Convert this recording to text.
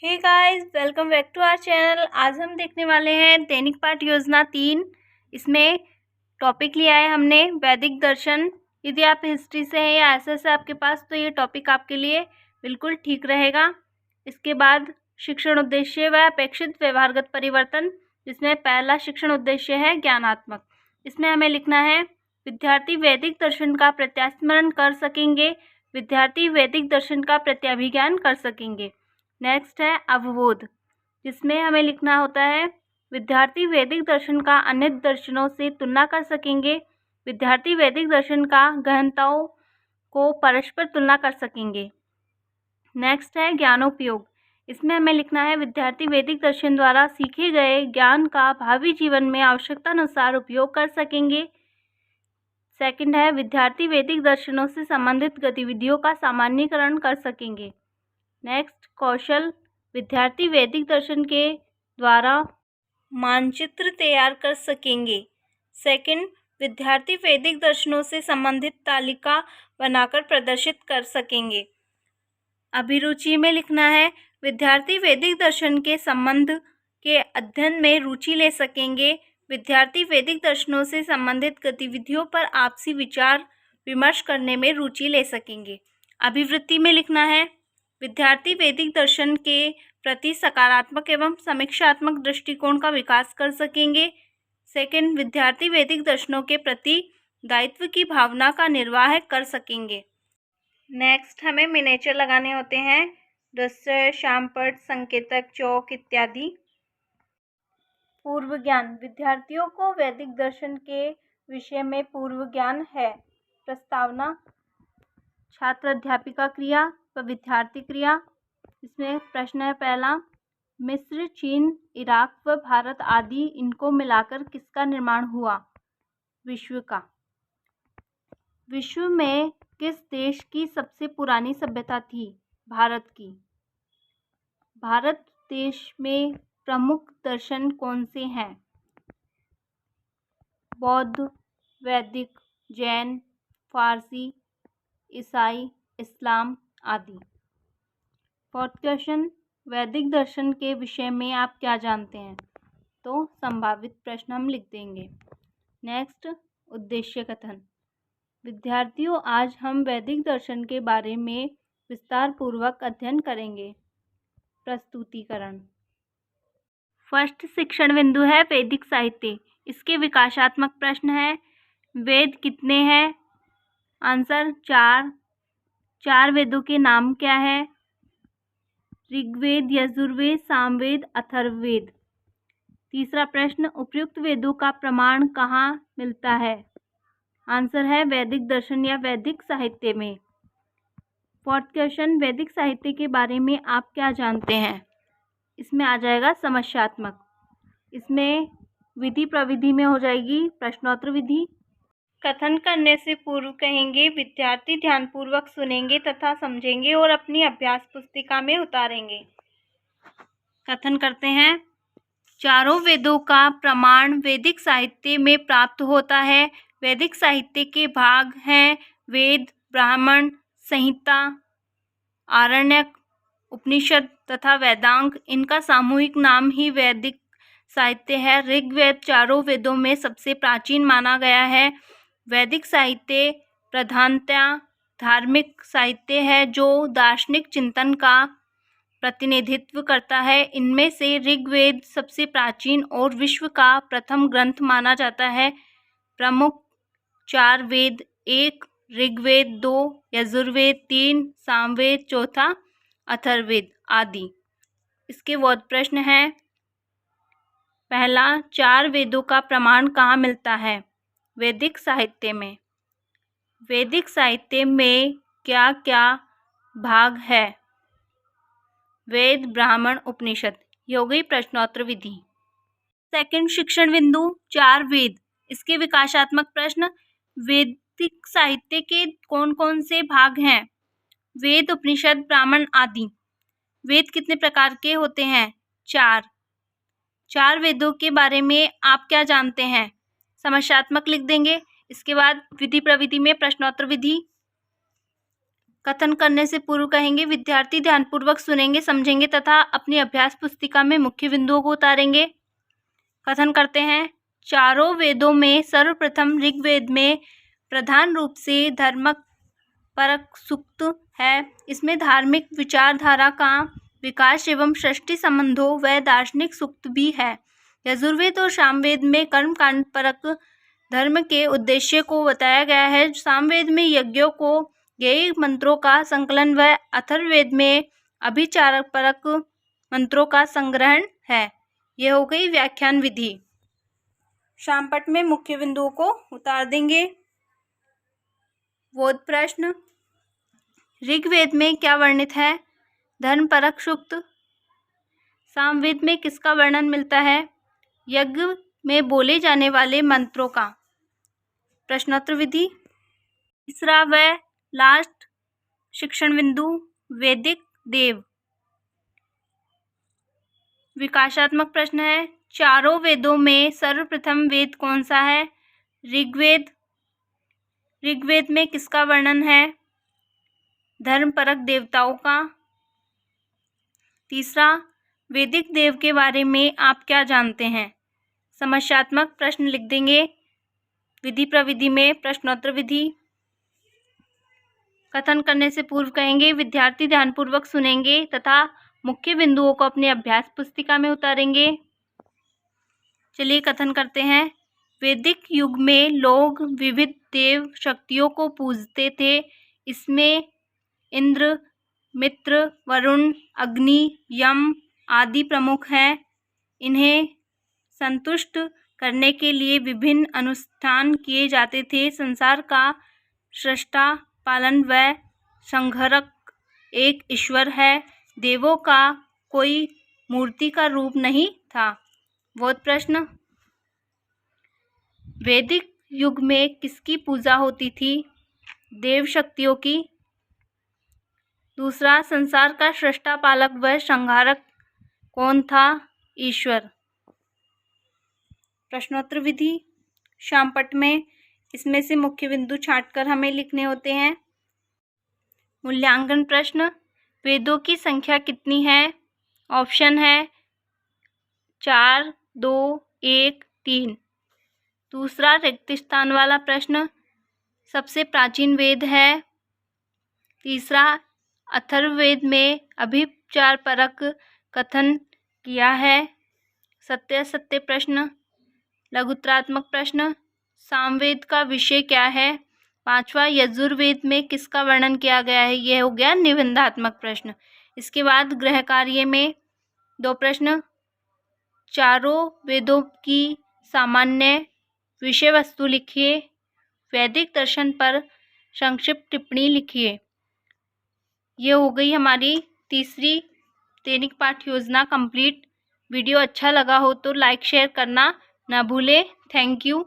Hey guys, welcome back to our channel. आज हम देखने वाले हैं दैनिक पाठ योजना 3। इसमें टॉपिक लिया है हमने वैदिक दर्शन। यदि आप हिस्ट्री से हैं या एसएस है आपके पास तो ये टॉपिक आपके लिए बिल्कुल ठीक रहेगा। इसके बाद शिक्षण उद्देश्य व अपेक्षित व्यवहारगत परिवर्तन, जिसमें पहला शिक्षण उद्देश्य है ज्ञानात्मक। इसमें हमें लिखना है विद्यार्थी वैदिक दर्शन का प्रत्यास्मरण कर सकेंगे, विद्यार्थी वैदिक दर्शन का प्रत्याभिज्ञान कर सकेंगे। नेक्स्ट है अवबोध, जिसमें हमें लिखना होता है विद्यार्थी वैदिक दर्शन का अन्य दर्शनों से तुलना कर सकेंगे, विद्यार्थी वैदिक दर्शन का गहनताओं को परस्पर तुलना कर सकेंगे। नेक्स्ट है ज्ञानोपयोग, इसमें हमें लिखना है विद्यार्थी वैदिक दर्शन द्वारा सीखे गए ज्ञान का भावी जीवन में आवश्यकतानुसार उपयोग कर सकेंगे। सेकंड है विद्यार्थी वैदिक दर्शनों से संबंधित गतिविधियों का सामान्यीकरण कर सकेंगे। नेक्स्ट कौशल, विद्यार्थी वैदिक दर्शन के द्वारा मानचित्र तैयार कर सकेंगे। सेकंड, विद्यार्थी वैदिक दर्शनों से संबंधित तालिका बनाकर प्रदर्शित कर सकेंगे। अभिरुचि में लिखना है विद्यार्थी वैदिक दर्शन के संबंध के अध्ययन में रुचि ले सकेंगे, विद्यार्थी वैदिक दर्शनों से संबंधित गतिविधियों पर आपसी विचार विमर्श करने में रुचि ले सकेंगे। अभिवृत्ति में लिखना है विद्यार्थी वैदिक दर्शन के प्रति सकारात्मक एवं समीक्षात्मक दृष्टिकोण का विकास कर सकेंगे। सेकंड, विद्यार्थी वैदिक दर्शनों के प्रति दायित्व की भावना का निर्वाह कर सकेंगे। नेक्स्ट हमें मिनेचर लगाने होते हैं, दृश्य, शामपट, संकेतक, चौक इत्यादि। पूर्व ज्ञान, विद्यार्थियों को वैदिक दर्शन के विषय में पूर्व ज्ञान है। प्रस्तावना, छात्र अध्यापिका क्रिया व विद्यार्थी क्रिया। इसमें प्रश्न है पहला, मिस्र, चीन, इराक व भारत आदि इनको मिलाकर किसका निर्माण हुआ? विश्व का। विश्व में किस देश की सबसे पुरानी सभ्यता थी? भारत की। भारत देश में प्रमुख दर्शन कौन से हैं? बौद्ध, वैदिक, जैन, फारसी, ईसाई, इस्लाम आदि। फोर्थ क्वेश्चन, वैदिक दर्शन के विषय में आप क्या जानते हैं? तो संभावित प्रश्न हम लिख देंगे। नेक्स्ट, उद्देश्य कथन, विद्यार्थियों आज हम वैदिक दर्शन के बारे में विस्तार पूर्वक अध्ययन करेंगे। प्रस्तुतिकरण। फर्स्ट शिक्षण बिंदु है वैदिक साहित्य। इसके विकासात्मक प्रश्न है, वेद कितने हैं? आंसर 4। 4 वेदों के नाम क्या है? ऋग्वेद, यजुर्वेद, सामवेद, अथर्ववेद। तीसरा प्रश्न, उपयुक्त वेदों का प्रमाण कहाँ मिलता है? आंसर है वैदिक दर्शन या वैदिक साहित्य में। फोर्थ क्वेश्चन, वैदिक साहित्य के बारे में आप क्या जानते हैं? इसमें आ जाएगा समस्यात्मक। इसमें विधि प्रविधि में हो जाएगी प्रश्नोत्तर विधि। कथन करने से पूर्व कहेंगे विद्यार्थी ध्यानपूर्वक सुनेंगे तथा समझेंगे और अपनी अभ्यास पुस्तिका में उतारेंगे। कथन करते हैं, चारों वेदों का प्रमाण वैदिक साहित्य में प्राप्त होता है। वैदिक साहित्य के भाग हैं वेद, ब्राह्मण, संहिता, आरण्यक, उपनिषद तथा वेदांग। इनका सामूहिक नाम ही वैदिक साहित्य है। ऋग्वेद चारों वेदों में सबसे प्राचीन माना गया है। वैदिक साहित्य प्रधानतया धार्मिक साहित्य है जो दार्शनिक चिंतन का प्रतिनिधित्व करता है। इनमें से ऋग्वेद सबसे प्राचीन और विश्व का प्रथम ग्रंथ माना जाता है। प्रमुख 4 वेद, 1 ऋग्वेद, 2 यजुर्वेद, 3 सामवेद, 4 अथर्ववेद आदि। इसके बोध प्रश्न है, पहला, 4 वेदों का प्रमाण कहाँ मिलता है? वैदिक साहित्य में। वैदिक साहित्य में क्या क्या भाग है? वेद, ब्राह्मण, उपनिषद। ये हो गई प्रश्नोत्तर विधि। सेकंड शिक्षण बिंदु, 4 वेद। इसके विकासात्मक प्रश्न, वैदिक साहित्य के कौन कौन से भाग हैं? वेद, उपनिषद, ब्राह्मण आदि। वेद कितने प्रकार के होते हैं? 4। 4 वेदों के बारे में आप क्या जानते हैं? समस्यात्मक लिख देंगे। इसके बाद विधि प्रविधि में प्रश्नोत्तर विधि। कथन करने से पूर्व कहेंगे विद्यार्थी ध्यानपूर्वक सुनेंगे, समझेंगे तथा अपनी अभ्यास पुस्तिका में मुख्य बिंदुओं को उतारेंगे। कथन करते हैं। चारों वेदों में सर्वप्रथम ऋग्वेद में प्रधान रूप से धर्मक परक सूक्त है। इसमें धार्मिक विचारधारा का विकास एवं सृष्टि संबंधों व दार्शनिक सूक्त भी है। यजुर्वेद और सामवेद में कर्मकांड परक धर्म के उद्देश्य को बताया गया है। सामवेद में यज्ञों को गेय मंत्रों का संकलन व अथर्ववेद में अभिचारक परक मंत्रों का संग्रहण है। यह हो गई व्याख्यान विधि। शामपट में मुख्य बिंदुओं को उतार देंगे। बोध प्रश्न। ऋग्वेद में क्या वर्णित है? धर्म परक सूक्त। सामवेद में किसका वर्णन मिलता है? यज्ञ में बोले जाने वाले मंत्रों का। प्रश्नोत्तर विधि। तीसरा व लास्ट शिक्षण बिंदु वैदिक देव। विकासात्मक प्रश्न है। चारों वेदों में सर्वप्रथम वेद कौन सा है? ऋग्वेद। ऋग्वेद में किसका वर्णन है? धर्मपरक देवताओं का। तीसरा, वैदिक देव के बारे में आप क्या जानते हैं? समस्यात्मक प्रश्न लिख देंगे विधि प्रविधि में। प्रश्नोत्तर विधि। कथन करने से पूर्व कहेंगे विद्यार्थी ध्यानपूर्वक सुनेंगे तथा मुख्य बिंदुओं को अपनी अभ्यास पुस्तिका में उतारेंगे। चलिए कथन करते हैं। वैदिक युग में लोग विविध देव शक्तियों को पूजते थे। इसमें इंद्र, मित्र, वरुण, अग्नि, यम आदि प्रमुख हैं। इन्हें संतुष्ट करने के लिए विभिन्न अनुष्ठान किए जाते थे। संसार का सृष्टा, पालन व संहारक एक ईश्वर है। देवों का कोई मूर्ति का रूप नहीं था। बोध प्रश्न। वैदिक युग में किसकी पूजा होती थी? देव शक्तियों की। दूसरा, संसार का सृष्टा, पालक व संहारक कौन था? ईश्वर। प्रश्नोत्तर विधि। शामपट में इसमें से मुख्य बिंदु छांटकर हमें लिखने होते हैं। मूल्यांकन प्रश्न। वेदों की संख्या कितनी है? ऑप्शन है 4, 2, 1, 3। दूसरा, रिक्त स्थान वाला प्रश्न। सबसे प्राचीन वेद है। तीसरा, अथर्ववेद में अभिचार परक कथन किया है। सत्य असत्य प्रश्न। लघुत्तरात्मक प्रश्न। सामवेद का विषय क्या है? पांचवा, यजुर्वेद में किसका वर्णन किया गया है? यह हो गया निबंधात्मक प्रश्न। इसके बाद गृह कार्य में 2 प्रश्न। चारों वेदों की सामान्य विषय वस्तु लिखिए। वैदिक दर्शन पर संक्षिप्त टिप्पणी लिखिए। ये हो गई हमारी तीसरी दैनिक पाठ योजना कंप्लीट। वीडियो अच्छा लगा हो तो लाइक शेयर करना ना भूलें। Thank you.